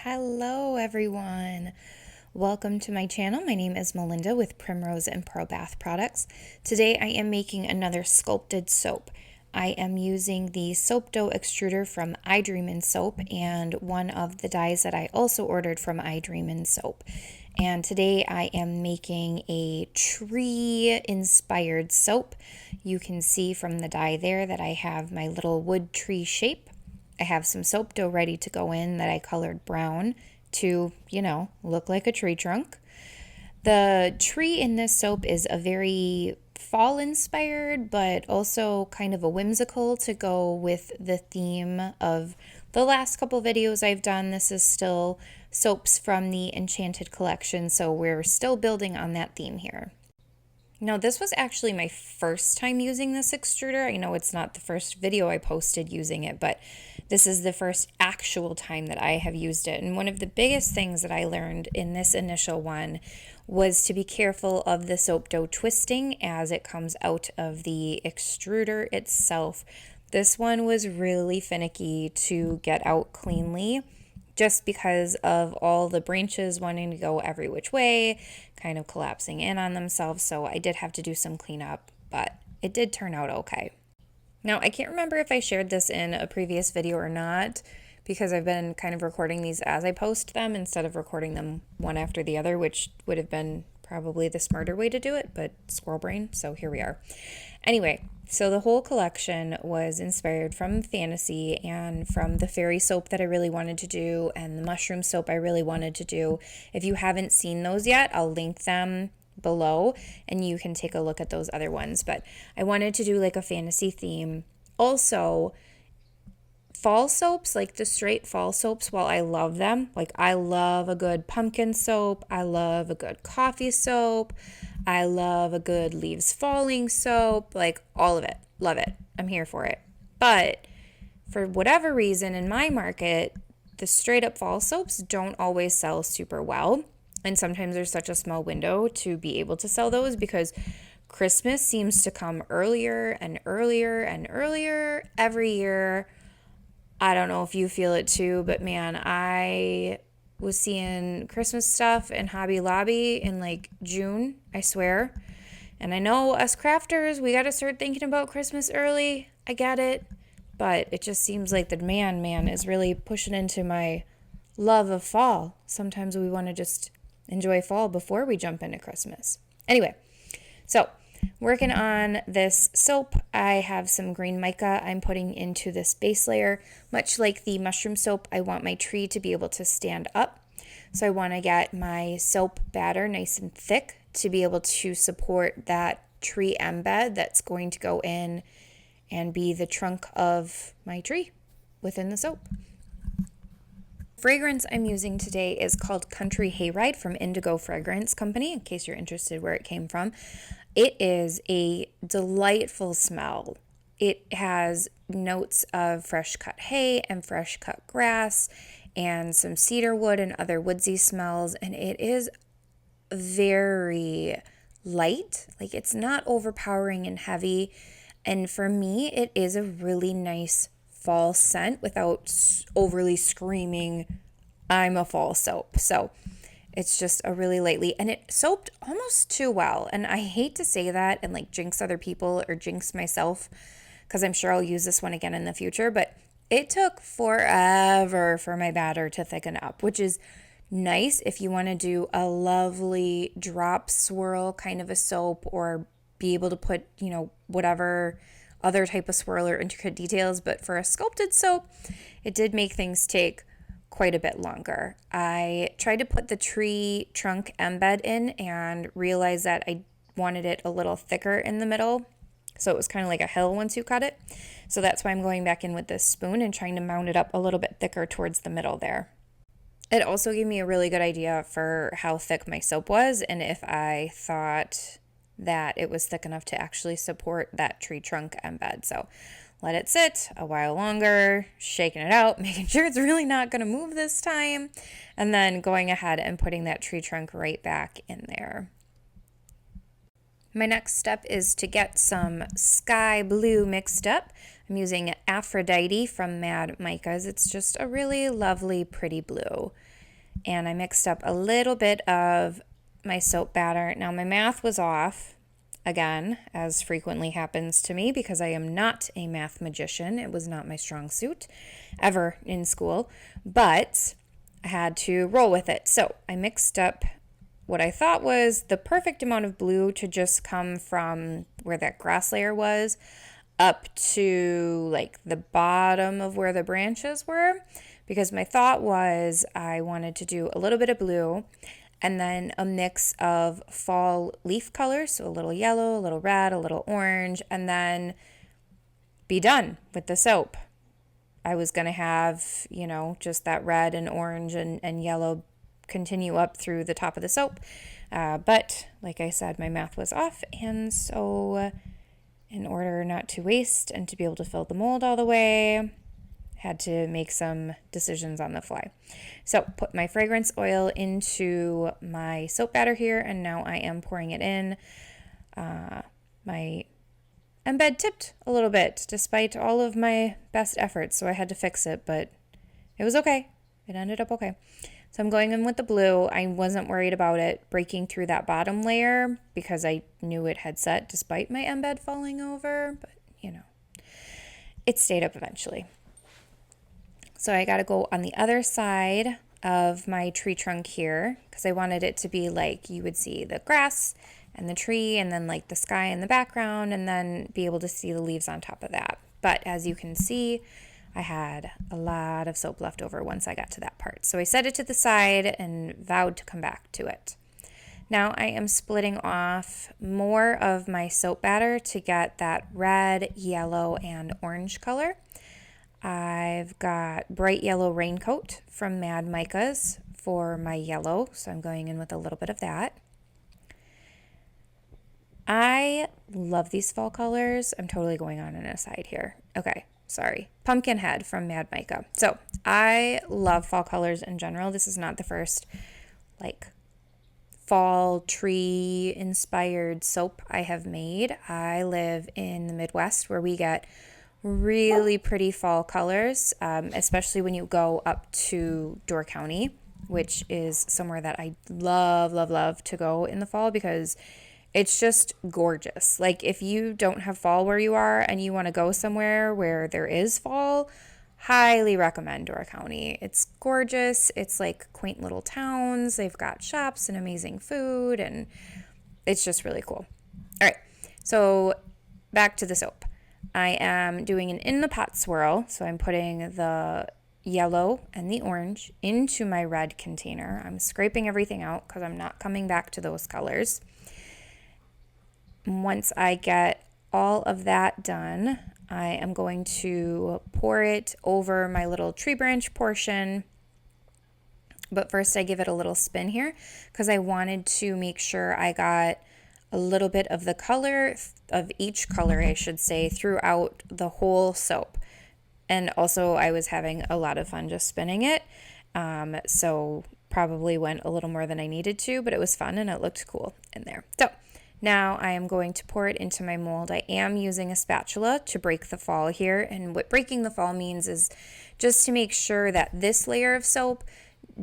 Hello everyone. Welcome to my channel. My name is Melinda with Primrose and Pro Bath Products. Today I am making another sculpted soap. I am using the soap dough extruder from iDreamin' Soap and one of the dyes that I also ordered from iDreamin' Soap. And today I am making a tree inspired soap. You can see from the dye there that I have my little wood tree shape. I have some soap dough ready to go in that I colored brown to, look like a tree trunk. The tree in this soap is a very fall inspired, but also kind of a whimsical to go with the theme of the last couple videos I've done. This is still soaps from the Enchanted collection, so we're still building on that theme here. Now, this was actually my first time using this extruder. I know it's not the first video I posted using it, but this is the first actual time that I have used it. And one of the biggest things that I learned in this initial one was to be careful of the soap dough twisting as it comes out of the extruder itself. This one was really finicky to get out cleanly, just because of all the branches wanting to go every which way, kind of collapsing in on themselves. So I did have to do some cleanup, but it did turn out okay. Now, I can't remember if I shared this in a previous video or not, because I've been kind of recording these as I post them instead of recording them one after the other, which would have been probably the smarter way to do it, but squirrel brain, so here we are. Anyway, so the whole collection was inspired from fantasy and from the fairy soap that I really wanted to do and the mushroom soap I really wanted to do. If you haven't seen those yet, I'll link them below and you can take a look at those other ones. But I wanted to do like a fantasy theme. Also, fall soaps, like the straight fall soaps, while I love them, like I love a good pumpkin soap, I love a good coffee soap, I love a good leaves falling soap, like all of it. Love it. I'm here for it. But for whatever reason in my market, the straight up fall soaps don't always sell super well. And sometimes there's such a small window to be able to sell those because Christmas seems to come earlier and earlier and earlier every year. I don't know if you feel it too, but man, I was seeing Christmas stuff in Hobby Lobby in like June, I swear. And I know us crafters, we got to start thinking about Christmas early. I get it. But it just seems like the demand, man, is really pushing into my love of fall. Sometimes we want to just enjoy fall before we jump into Christmas. Anyway, so working on this soap, I have some green mica I'm putting into this base layer. Much like the mushroom soap, I want my tree to be able to stand up. So I want to get my soap batter nice and thick to be able to support that tree embed that's going to go in and be the trunk of my tree within the soap. Fragrance I'm using today is called Country Hayride from Indigo Fragrance Company, in case you're interested where it came from. It is a delightful smell. It has notes of fresh cut hay and fresh cut grass and some cedar wood and other woodsy smells, and it is very light. Like, it's not overpowering and heavy, and for me it is a really nice fall scent without overly screaming I'm a fall soap. So it's just a really lightly, and it soaped almost too well. And I hate to say that and like jinx other people or jinx myself, because I'm sure I'll use this one again in the future, but it took forever for my batter to thicken up, which is nice if you want to do a lovely drop swirl kind of a soap, or be able to put, whatever other type of swirl or intricate details. But for a sculpted soap, it did make things take quite a bit longer. I tried to put the tree trunk embed in and realized that I wanted it a little thicker in the middle. So it was kind of like a hill once you cut it. So that's why I'm going back in with this spoon and trying to mount it up a little bit thicker towards the middle there. It also gave me a really good idea for how thick my soap was and if I thought that it was thick enough to actually support that tree trunk embed. So let it sit a while longer, shaking it out, making sure it's really not going to move this time, and then going ahead and putting that tree trunk right back in there. My next step is to get some sky blue mixed up. I'm using Aphrodite from Mad Micas. It's just a really lovely, pretty blue. And I mixed up a little bit of my soap batter. Now my math was off, again, as frequently happens to me because I am not a math magician. It was not my strong suit ever in school, but I had to roll with it. So I mixed up what I thought was the perfect amount of blue to just come from where that grass layer was up to like the bottom of where the branches were, because my thought was I wanted to do a little bit of blue and then a mix of fall leaf colors, so a little yellow, a little red, a little orange, and then be done with the soap. I was going to have, just that red and orange and yellow continue up through the top of the soap. But like I said, my math was off, and so in order not to waste and to be able to fill the mold all the way, had to make some decisions on the fly. So put my fragrance oil into my soap batter here, and now I am pouring it in. My embed tipped a little bit despite all of my best efforts, so I had to fix it, but it was okay. It ended up okay. So I'm going in with the blue. I wasn't worried about it breaking through that bottom layer because I knew it had set despite my embed falling over, but it stayed up eventually. So I got to go on the other side of my tree trunk here because I wanted it to be like you would see the grass and the tree and then like the sky in the background and then be able to see the leaves on top of that. But as you can see, I had a lot of soap left over once I got to that part. So I set it to the side and vowed to come back to it. Now I am splitting off more of my soap batter to get that red, yellow, and orange color. I've got bright yellow raincoat from Mad Micas for my yellow, so I'm going in with a little bit of that. I love these fall colors. I'm totally going on an aside here. Okay, sorry. Pumpkinhead from Mad Mica. So I love fall colors in general. This is not the first fall tree inspired soap I have made. I live in the Midwest where we get really pretty fall colors, especially when you go up to Door County, which is somewhere that I love, love, love to go in the fall because it's just gorgeous. Like if you don't have fall where you are and you want to go somewhere where there is fall, highly recommend Door County. It's gorgeous. It's like quaint little towns. They've got shops and amazing food, and it's just really cool. All right, so back to the soap. I am doing an in the pot swirl, so I'm putting the yellow and the orange into my red container. I'm scraping everything out because I'm not coming back to those colors. Once I get all of that done, I am going to pour it over my little tree branch portion. But first I give it a little spin here because I wanted to make sure I got a little bit of the color of each color, I should say, throughout the whole soap. And also I was having a lot of fun just spinning it. So probably went a little more than I needed to, but it was fun and it looked cool in there. So now I am going to pour it into my mold. I am using a spatula to break the fall here. And what breaking the fall means is just to make sure that this layer of soap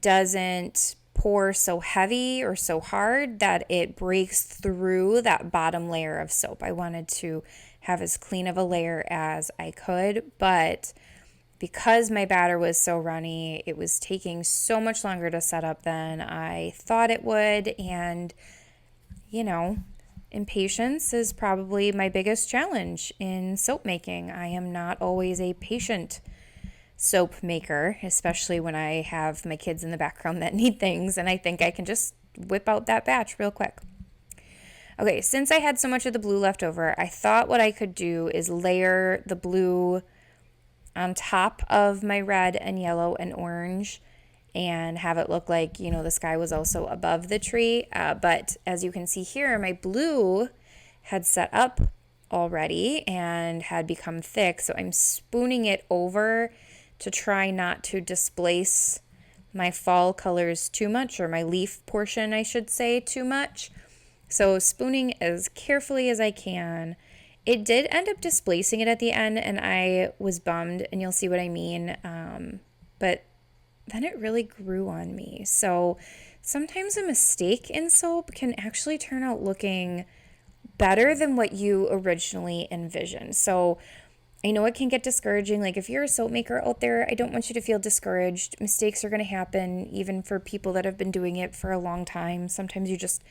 doesn't pour so heavy or so hard that it breaks through that bottom layer of soap. I wanted to have as clean of a layer as I could, but because my batter was so runny, it was taking so much longer to set up than I thought it would. And, impatience is probably my biggest challenge in soap making. I am not always a patient soap maker, especially when I have my kids in the background that need things, and I think I can just whip out that batch real quick. Okay, since I had so much of the blue left over, I thought what I could do is layer the blue on top of my red and yellow and orange and have it look like, the sky was also above the tree. But as you can see here, my blue had set up already and had become thick, so I'm spooning it over to try not to displace my fall colors too much, or my leaf portion, I should say, too much. So spooning as carefully as I can It did end up displacing it at the end, and I was bummed, and you'll see what I mean. But then it really grew on me. So sometimes a mistake in soap can actually turn out looking better than what you originally envisioned. So I know it can get discouraging. Like if you're a soap maker out there, I don't want you to feel discouraged. Mistakes are going to happen, even for people that have been doing it for a long time. Sometimes you just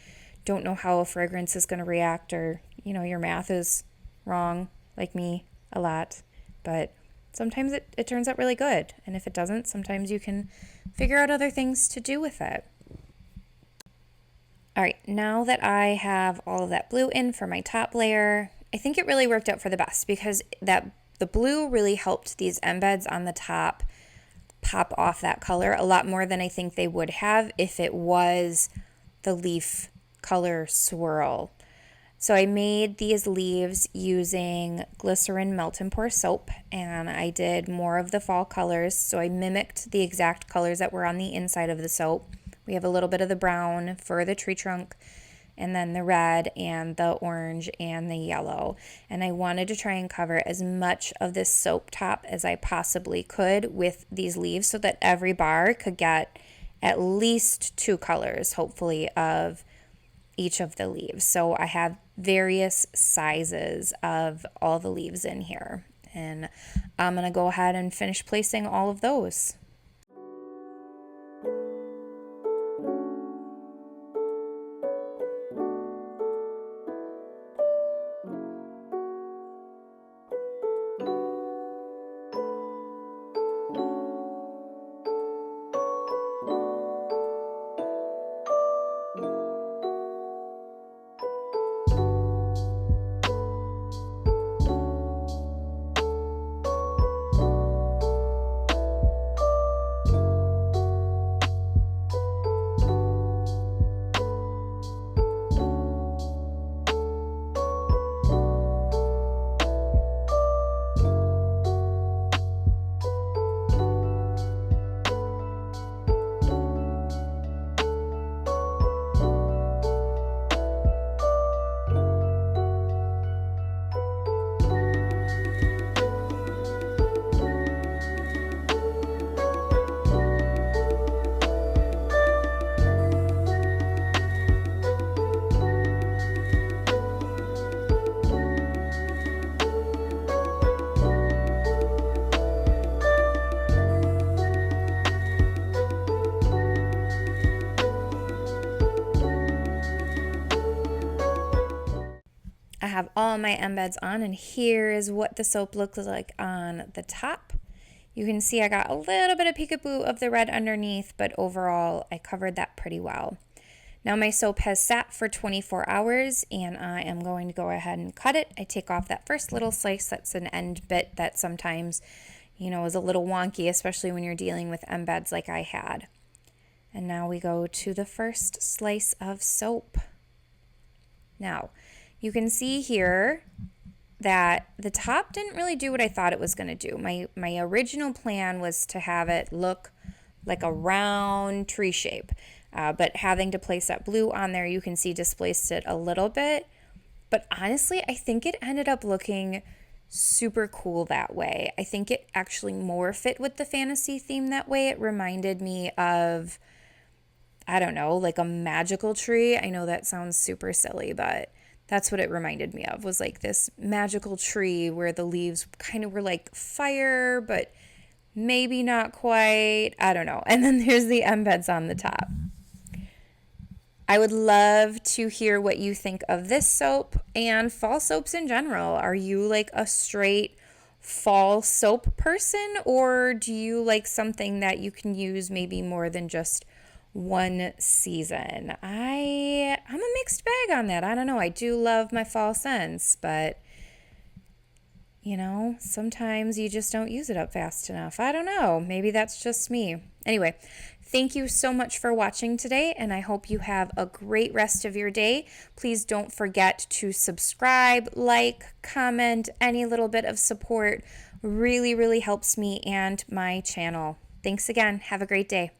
don't know how a fragrance is going to react, or, your math is wrong, like me, a lot. But sometimes it turns out really good. And if it doesn't, sometimes you can figure out other things to do with it. All right, now that I have all of that blue in for my top layer, I think it really worked out for the best, because the blue really helped these embeds on the top pop off that color a lot more than I think they would have if it was the leaf color swirl. So I made these leaves using glycerin melt and pour soap, and I did more of the fall colors. So I mimicked the exact colors that were on the inside of the soap. We have a little bit of the brown for the tree trunk, and then the red and the orange and the yellow. And I wanted to try and cover as much of this soap top as I possibly could with these leaves, so that every bar could get at least 2 colors, hopefully, of each of the leaves. So I have various sizes of all the leaves in here, and I'm going to go ahead and finish placing all of those. I have all my embeds on, and here is what the soap looks like on the top. You can see I got a little bit of peekaboo of the red underneath, but overall I covered that pretty well. Now my soap has sat for 24 hours, and I am going to go ahead and cut it. I take off that first little slice that's an end bit that sometimes, is a little wonky, especially when you're dealing with embeds like I had. And now we go to the first slice of soap. Now, you can see here that the top didn't really do what I thought it was going to do. My original plan was to have it look like a round tree shape, but having to place that blue on there, you can see displaced it a little bit. But honestly, I think it ended up looking super cool that way. I think it actually more fit with the fantasy theme that way. It reminded me of, I don't know, like a magical tree. I know that sounds super silly, but that's what it reminded me of, was like this magical tree where the leaves kind of were like fire, but maybe not quite. I don't know. And then there's the embeds on the top. I would love to hear what you think of this soap and fall soaps in general. Are you like a straight fall soap person, or do you like something that you can use maybe more than just one season? I'm a mixed bag on that. I don't know. I do love my fall scents, but sometimes you just don't use it up fast enough. I don't know. Maybe that's just me. Anyway, thank you so much for watching today, and I hope you have a great rest of your day. Please don't forget to subscribe, like, comment. Any little bit of support really, really helps me and my channel. Thanks again. Have a great day.